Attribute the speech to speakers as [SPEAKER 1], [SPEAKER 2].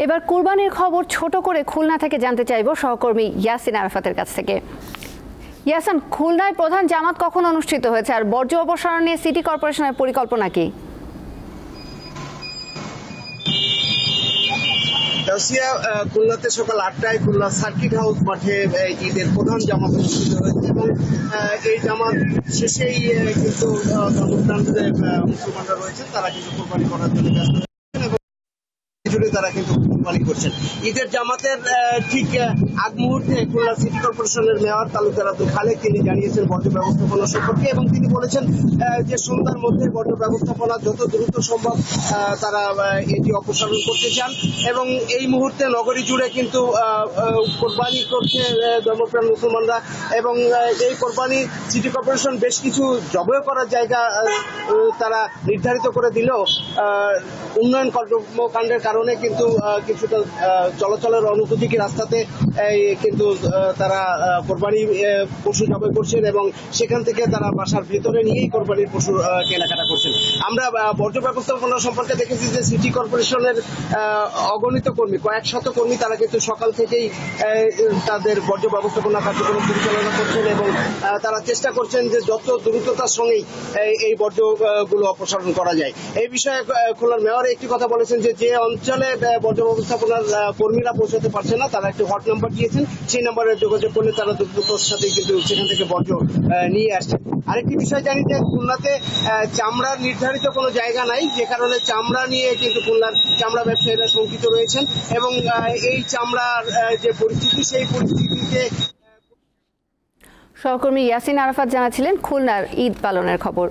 [SPEAKER 1] এবার কুরবানির খবর ছোট করে খুলনা থেকে জানতে চাইব সহকর্মী ইয়াসিন আরাফাতের কাছ থেকে। ইয়াসিন, খুলনায় প্রধান জামাত কখন অনুষ্ঠিত হয়েছে আর বর্জ্য অপসারণ নিয়ে সিটি কর্পোরেশনের পরিকল্পনা কি?
[SPEAKER 2] খুলনাতে সকাল 8টায় খুলনা সার্কিট হাউস মাঠে ঈদের প্রধান জামাত অনুষ্ঠিত হয়েছে এবং এই জামাত শেষেই কিন্তু মুসলমানরা রয়েছেন, তারা কিন্তু কোরবানি করার জন্য ব্যস্ত জুড়ে তারা কিন্তু কোরবানি করছেন। ঈদের জামাতের ঠিক আগ মুহূর্তে খুলনা সিটি কর্পোরেশনের মেয়র তালুকদার আব্দুল খালেক তিনি জানিয়েছেন বর্জ্য ব্যবস্থাপনা সম্পর্কে এবং তিনি বলেছেন যে সন্ধ্যার মধ্যে বর্জ্য ব্যবস্থাপনা যত দ্রুত সম্ভব তারা এটি অপসারণ করতে চান এবং এই মুহূর্তে নগরী জুড়ে কিন্তু কোরবানি করছে ধর্মপ্রাণ মুসলমানরা এবং এই কোরবানি সিটি কর্পোরেশন বেশ কিছু জবাই করার জায়গা তারা নির্ধারিত করে দিলেও উন্নয়ন কর্মকাণ্ডের কারণে কিন্তু কিছুটা চলাচলের অনুপযোগী রাস্তাতে কিন্তু তারা কোরবানি পশু জবাই করছেন এবং সেখান থেকে তারা বাসার ভেতরে নিয়েই কোরবানির পশু কেনাকাটা করছেন। আমরা বর্জ্য ব্যবস্থাপনা সম্পর্কে দেখেছি যে সিটি কর্পোরেশনের অগণিত কর্মী, কয়েক শত কর্মী তারা কিন্তু সকাল থেকেই তাদের বর্জ্য ব্যবস্থাপনা কার্যক্রম পরিচালনা করছেন এবং তারা চেষ্টা করছেন যে যত দ্রুততার সঙ্গেই এই বর্জ্যগুলো অপসারণ করা যায়। এই বিষয়ে খুলনার মেয়র একটি কথা বলেছেন যে অঞ্চলে বর্জ্য ব্যবস্থাপনার কর্মীরা পৌঁছাতে পারছে না, তারা একটি হট নাম্বার দিয়েছেন, সেই নাম্বারে যোগাযোগ করলে তারা দ্রুততার সাথে কিন্তু সেখান থেকে বর্জ্য নিয়ে আসছেন। আরেকটি বিষয় জানি যে খুলনাতে চামড়ার নির্ধারিত কোনো জায়গা নাই, যে কারণে চামড়া নিয়ে কিন্তু খুলনার চামড়া ব্যবসায়ীরা শঙ্কিত রয়েছেন এবং এই চামড়ার যে পরিস্থিতি সেই পরিস্থিতিতে
[SPEAKER 1] সহকর্মী ইয়াসিন আরাফাত জানাচ্ছিলেন খুলনার ঈদ পালনের খবর।